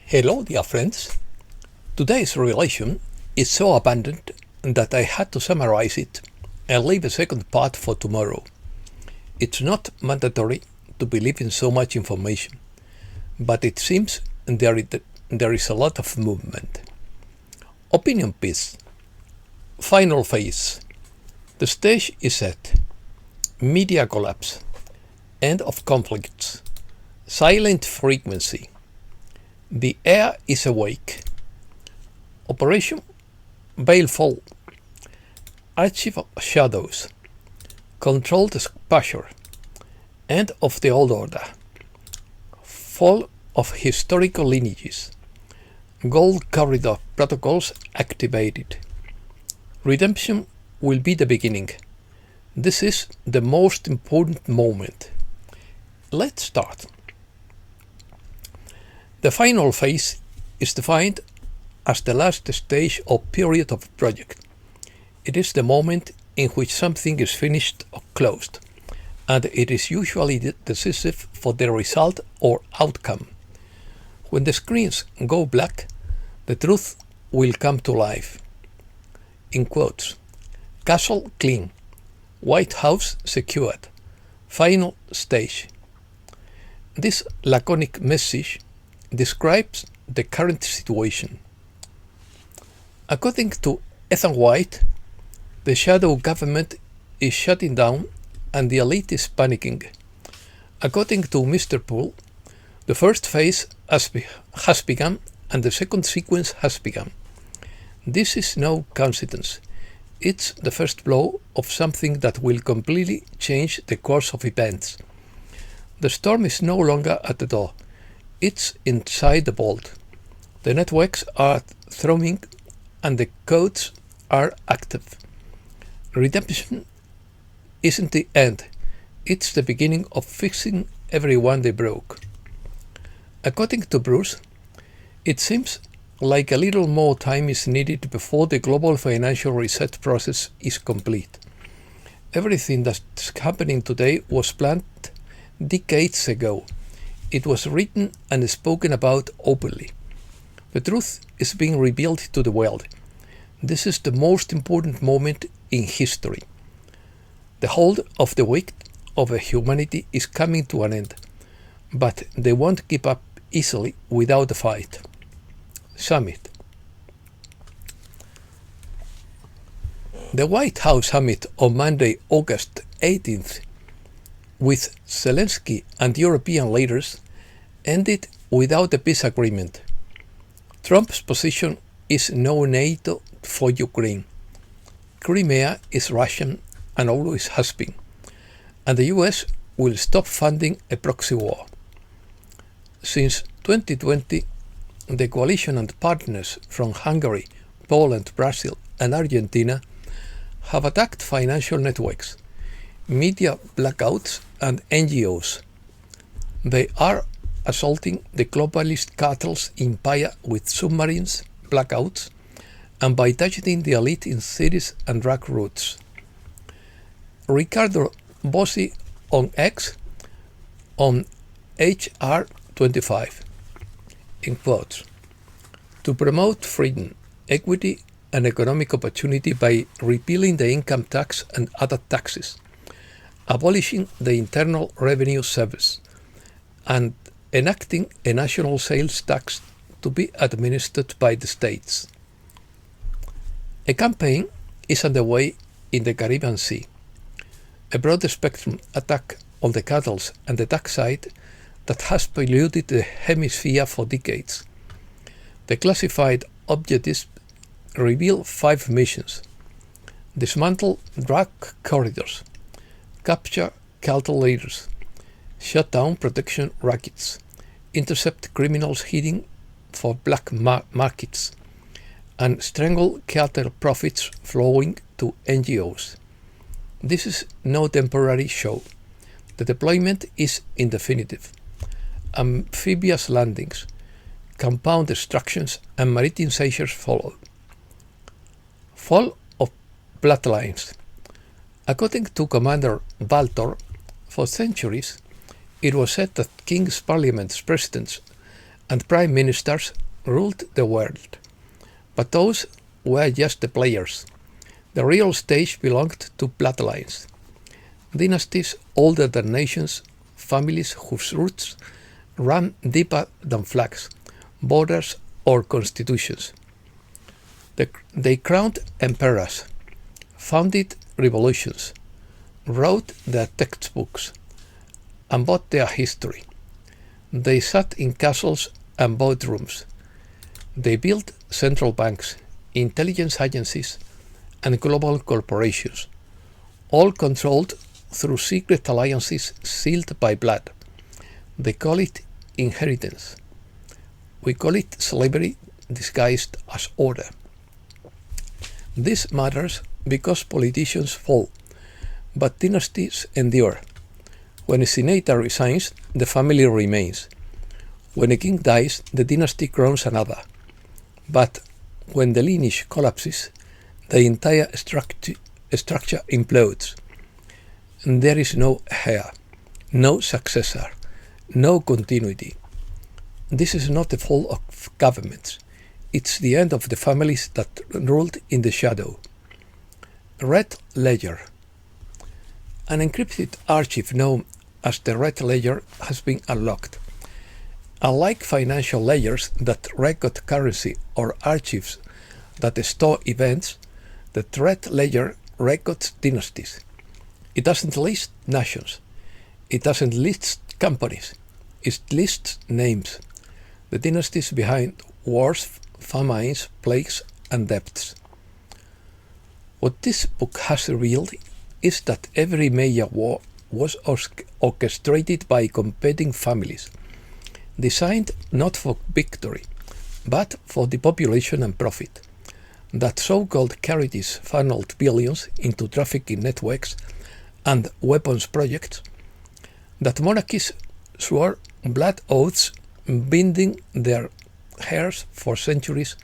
Hello, dear friends. Today's revelation is so abundant that I had to summarize it and leave a second part for tomorrow. It's not mandatory to believe in so much information, but it seems there is a lot of movement. Opinion piece. Final phase. The stage is set. Media collapse. End of conflicts. Silent frequency. The air is awake. Operation Baleful. Archive of shadows. Controlled exposure. End of the old order. Fall of historical lineages. Gold corridor protocols activated. Redemption will be the beginning. This is the most important moment. Let's start. The final phase is defined as the last stage or period of a project. It is the moment in which something is finished or closed, and it is usually decisive for the result or outcome. When the screens go black, the truth will come to life. In quotes, castle clean, White House secured, final stage. This laconic message describes the current situation. According to Ethan White, the shadow government is shutting down and the elite is panicking. According to Mr. Poole, the first phase has begun and the second sequence has begun. This is no coincidence. It's the first blow of something that will completely change the course of events. The storm is no longer at the door. It's inside the vault. The networks are throbbing and the codes are active. Redemption isn't the end. It's the beginning of fixing everyone they broke. According to Bruce, it seems like a little more time is needed before the global financial reset process is complete. Everything that's happening today was planned decades ago. It was written and spoken about openly. The truth is being revealed to the world. This is the most important moment in history. The hold of the weight of humanity is coming to an end, but they won't give up easily without a fight. Summit. The White House summit on Monday, August 18th, with Zelensky and European leaders, ended without a peace agreement. Trump's position is no NATO for Ukraine. Crimea is Russian and always has been, and the US will stop funding a proxy war. Since 2020, the coalition and partners from Hungary, Poland, Brazil, and Argentina have attacked financial networks, media blackouts, and NGOs. They are assaulting the globalist cartels empire with submarines, blackouts, and by targeting the elite in cities and drug routes. Ricardo Bossi on X on HR 25. In quotes, to promote freedom, equity, and economic opportunity by repealing the income tax and other taxes, abolishing the Internal Revenue Service, and enacting a national sales tax to be administered by the states. A campaign is underway in the Caribbean Sea, a broad-spectrum attack on the cattle and the tax side that has polluted the hemisphere for decades. The classified objectives reveal 5 missions: dismantle drug corridors, capture cartel leaders, shut down protection rackets, intercept criminals heading for black markets, and strangle cartel profits flowing to NGOs. This is no temporary show. The deployment is indefinitive. Amphibious landings, compound destructions, and maritime seizures follow. Fall of bloodlines. According to Commander Baltor, for centuries it was said that kings, parliaments, presidents, and prime ministers ruled the world. But those were just the players. The real stage belonged to bloodlines. Dynasties older than nations, families whose roots ran deeper than flags, borders, or constitutions. They crowned emperors, founded revolutions, wrote their textbooks, and bought their history. They sat in castles and boardrooms. They built central banks, intelligence agencies, and global corporations, all controlled through secret alliances sealed by blood. They call it inheritance. We call it slavery disguised as order. This matters because politicians fall, but dynasties endure. When a senator resigns, the family remains. When a king dies, the dynasty crowns another. But when the lineage collapses, the entire structure implodes. And there is no heir, no successor, no continuity. This is not the fall of governments. It's the end of the families that ruled in the shadow. Red Ledger. An encrypted archive known as the Red Ledger has been unlocked. Unlike financial ledgers that record currency or archives that store events, the Red Ledger records dynasties. It doesn't list nations. It doesn't list companies. It lists names. The dynasties behind wars, famines, plagues, and debts. What this book has revealed is that every major war was orchestrated by competing families, designed not for victory, but for depopulation and profit. That so-called charities funneled billions into trafficking networks and weapons projects, that monarchies swore blood oaths binding their heirs for centuries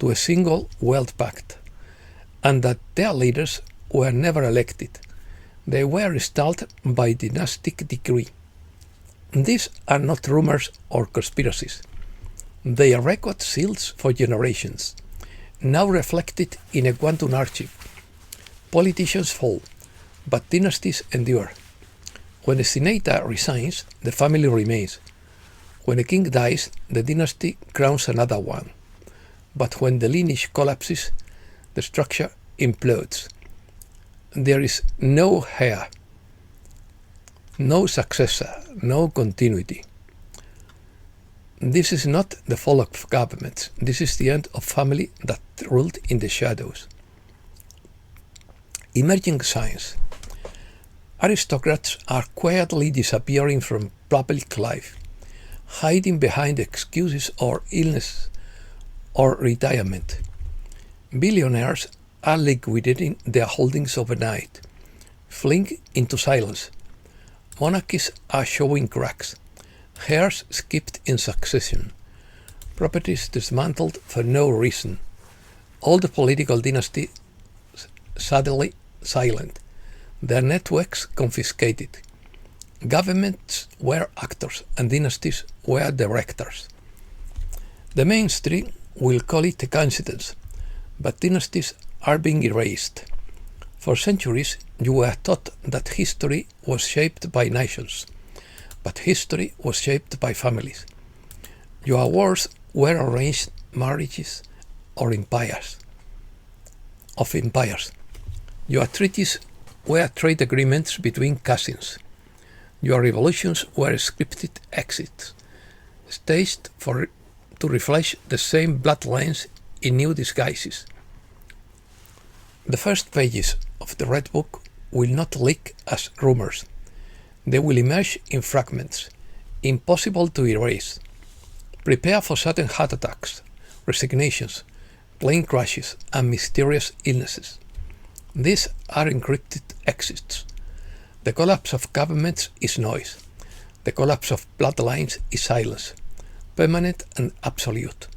to a single world pact, and that their leaders were never elected. They were installed by dynastic decree. These are not rumors or conspiracies. They are record seals for generations, now reflected in a quantum archive. Politicians fall, but dynasties endure. When a senator resigns, the family remains. When a king dies, the dynasty crowns another one. But when the lineage collapses, the structure implodes. There is no heir, no successor, no continuity. This is not the fall of governments. This is the end of family that ruled in the shadows. Emerging science. Aristocrats are quietly disappearing from public life, hiding behind excuses or illness or retirement. Billionaires are liquidating their holdings overnight, fleeing into silence. Monarchies are showing cracks, heirs skipped in succession, properties dismantled for no reason. All the political dynasties suddenly silent, their networks confiscated. Governments were actors and dynasties were directors. The mainstream will call it a coincidence, but dynasties are being erased. For centuries, you were taught that history was shaped by nations, but history was shaped by families. Your wars were arranged marriages or empires. Your treaties were trade agreements between cousins. Your revolutions were scripted exits, staged to reflect the same bloodlines in new disguises. The first pages of the Red Book will not leak as rumors. They will emerge in fragments, impossible to erase. Prepare for sudden heart attacks, resignations, plane crashes, and mysterious illnesses. These are encrypted exits. The collapse of governments is noise. The collapse of bloodlines is silence, permanent and absolute.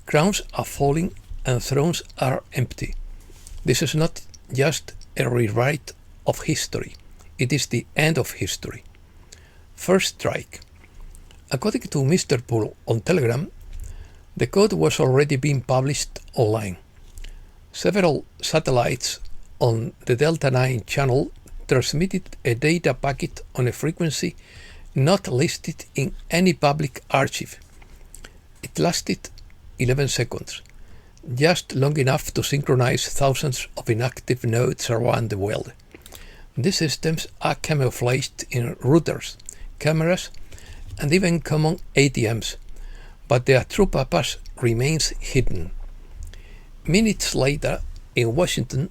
Crowns are falling and thrones are empty. This is not just a rewrite of history. It is the end of history. First strike. According to Mr. Poole on Telegram, the code was already being published online. Several satellites on the Delta 9 channel transmitted a data packet on a frequency not listed in any public archive. It lasted 11 seconds, just long enough to synchronize thousands of inactive nodes around the world. These systems are camouflaged in routers, cameras, and even common ATMs, but their true purpose remains hidden. Minutes later, in Washington,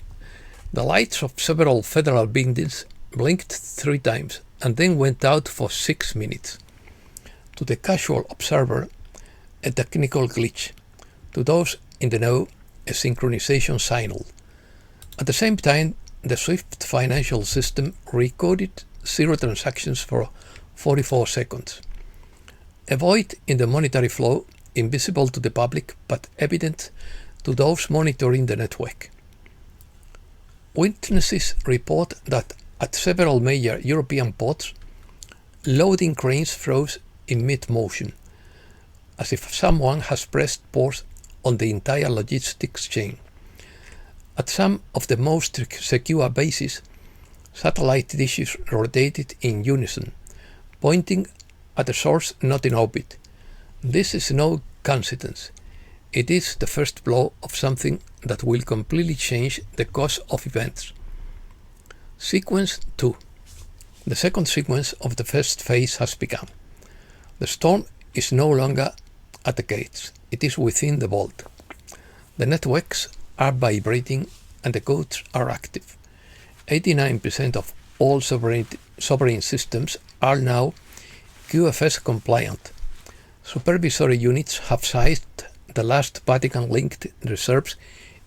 the lights of several federal buildings blinked 3 times and then went out for 6 minutes. To the casual observer, a technical glitch. To those in the know, a synchronization signal. At the same time, the SWIFT financial system recorded 0 transactions for 44 seconds. A void in the monetary flow, invisible to the public but evident to those monitoring the network. Witnesses report that at several major European ports, loading cranes froze in mid-motion, as if someone has pressed pause on the entire logistics chain. At some of the most secure bases, satellite dishes rotated in unison, pointing at a source not in orbit. This is no coincidence. It is the first blow of something that will completely change the course of events. Sequence 2. The second sequence of the first phase has begun. The storm is no longer at the gates. It is within the vault. The networks are vibrating and the codes are active. 89% of all sovereign systems are now QFS compliant. Supervisory units have seized the last Vatican-linked reserves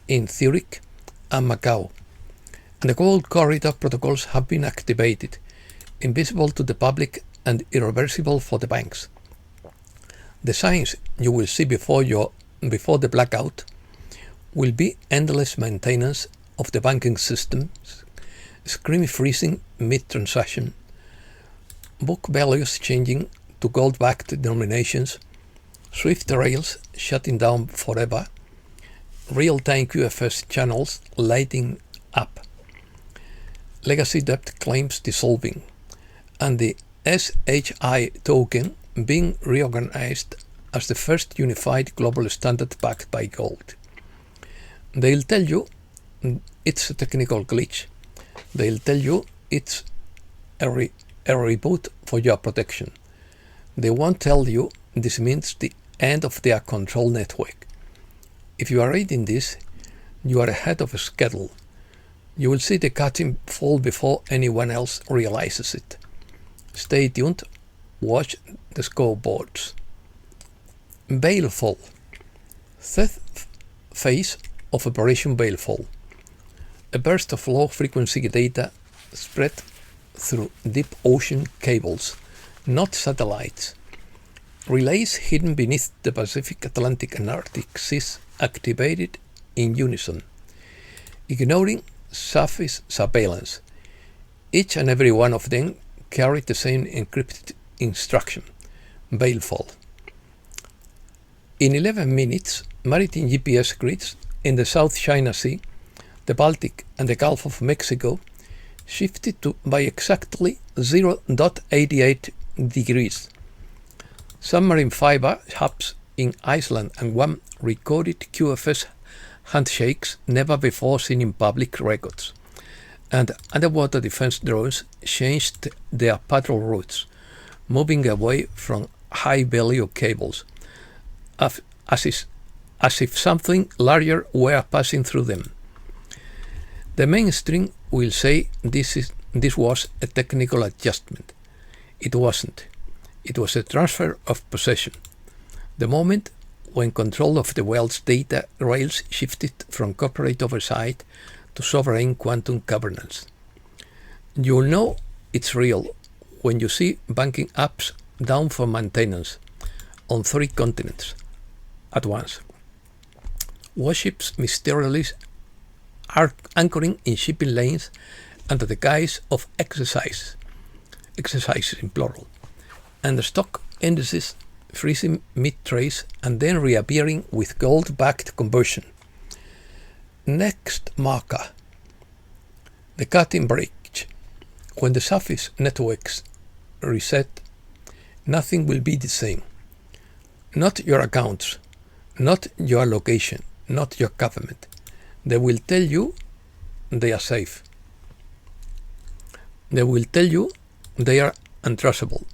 in Zurich and Macau, and the gold corridor protocols have been activated, invisible to the public and irreversible for the banks. The signs you will see before the blackout will be endless maintenance of the banking systems, screen freezing mid-transaction, book values changing to gold-backed denominations, SWIFT rails shutting down forever, real-time QFS channels lighting up, legacy debt claims dissolving, and the SHI token being reorganized as the first unified global standard backed by gold. They'll tell you it's a technical glitch. They'll tell you it's a reboot for your protection. They won't tell you this means the end of their control network. If you are reading this, you are ahead of schedule. You will see the curtain fall before anyone else realizes it. Stay tuned. Watch the scoreboards. Balefall. Third phase of Operation Balefall. A burst of low-frequency data spread through deep ocean cables, not satellites. Relays hidden beneath the Pacific, Atlantic, and Arctic seas activated in unison, ignoring surface surveillance. Each and every one of them carried the same encrypted instruction: Balefall. In 11 minutes, maritime GPS grids in the South China Sea, the Baltic, and the Gulf of Mexico shifted by exactly 0.88 degrees. Submarine fiber hubs in Iceland and Guam recorded QFS handshakes never before seen in public records, and underwater defense drones changed their patrol routes, moving away from high-value cables, as if something larger were passing through them. The mainstream will say this was a technical adjustment. It wasn't. It was a transfer of possession. The moment when control of the world's data rails shifted from corporate oversight to sovereign quantum governance. You'll know it's real when you see banking apps down for maintenance on 3 continents at once. Warships mysteriously are anchoring in shipping lanes under the guise of exercises in plural, and the stock indices freezing mid-trace and then reappearing with gold-backed conversion. Next marker, the cutting bridge. When the surface networks reset, nothing will be the same. Not your accounts, not your location, not your government. They will tell you they are safe. They will tell you they are untraceable.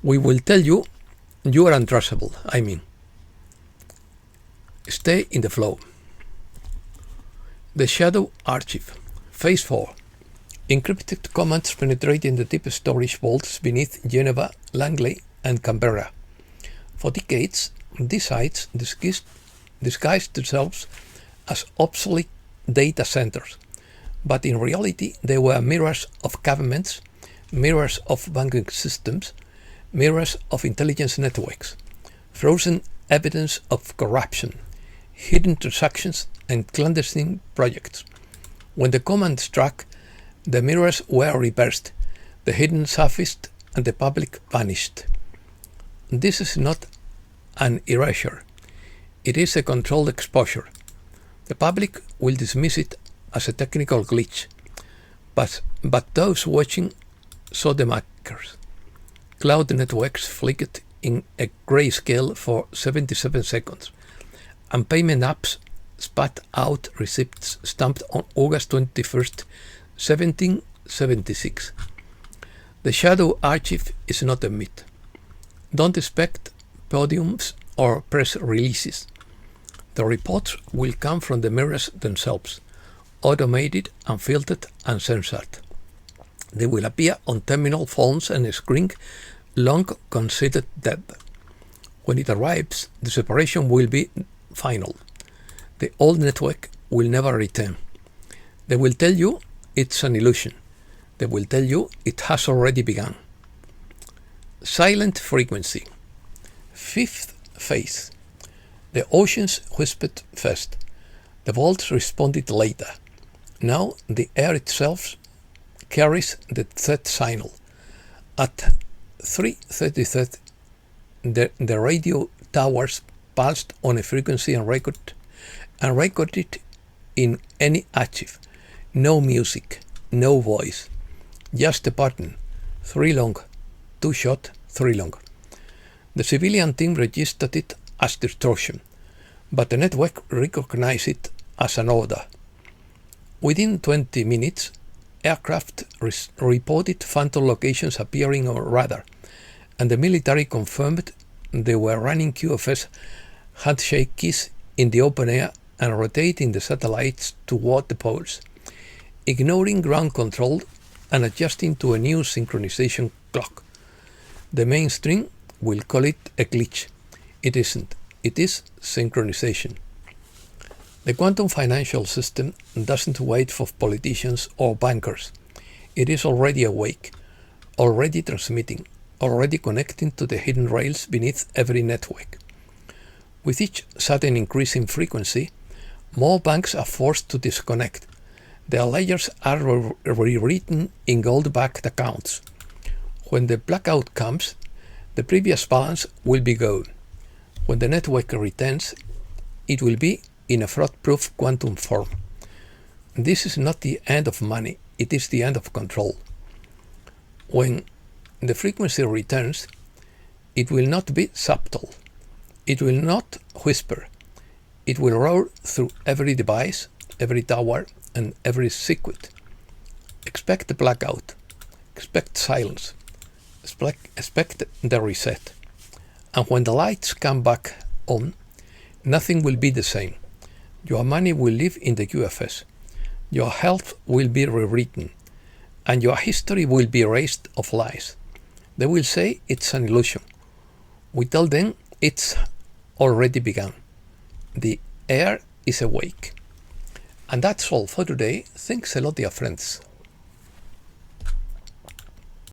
We will tell you you are untraceable, Stay in the flow. The shadow archive. Phase 4. Encrypted commands penetrating the deep storage vaults beneath Geneva, Langley, and Canberra. For decades, these sites disguised themselves as obsolete data centers, but in reality they were mirrors of governments, mirrors of banking systems, mirrors of intelligence networks, frozen evidence of corruption, hidden transactions, and clandestine projects. When the command struck, the mirrors were reversed, the hidden surfaced, and the public vanished. This is not an erasure. It is a controlled exposure. The public will dismiss it as a technical glitch, but those watching saw the markers. Cloud networks flicked in a grayscale for 77 seconds, and payment apps spat out receipts stamped on August 21st, 1776. The shadow archive is not a myth. Don't expect podiums or press releases. The reports will come from the mirrors themselves, automated and filtered and censored. They will appear on terminal phones and screen long considered dead. When it arrives, the separation will be final. The old network will never return. They will tell you it's an illusion. They will tell you it has already begun. Silent frequency. Fifth phase. The oceans whispered first. The vaults responded later. Now the air itself carries the third signal. At 3:33, the radio towers pulsed on a frequency and recorded in any archive. No music, no voice, just a button, 3 long, 2 short, 3 long. The civilian team registered it as distortion, but the network recognized it as an order. Within 20 minutes, aircraft reported phantom locations appearing on radar, and the military confirmed they were running QFS handshake keys in the open air and rotating the satellites toward the poles, ignoring ground control and adjusting to a new synchronization clock. The mainstream will call it a glitch. It isn't. It is synchronization. The quantum financial system doesn't wait for politicians or bankers. It is already awake, already transmitting, already connecting to the hidden rails beneath every network. With each sudden increase in frequency, more banks are forced to disconnect. Their ledgers are rewritten in gold-backed accounts. When the blackout comes, the previous balance will be gone. When the network returns, it will be in a fraud-proof quantum form. This is not the end of money, it is the end of control. When the frequency returns, it will not be subtle. It will not whisper. It will roar through every device, every tower, and every circuit. Expect the blackout. Expect silence. Expect the reset. And when the lights come back on, nothing will be the same. Your money will live in the QFS. Your health will be rewritten. And your history will be erased of lies. They will say it's an illusion. We tell them it's already begun. The air is awake. And that's all for today. Thanks a lot, dear friends.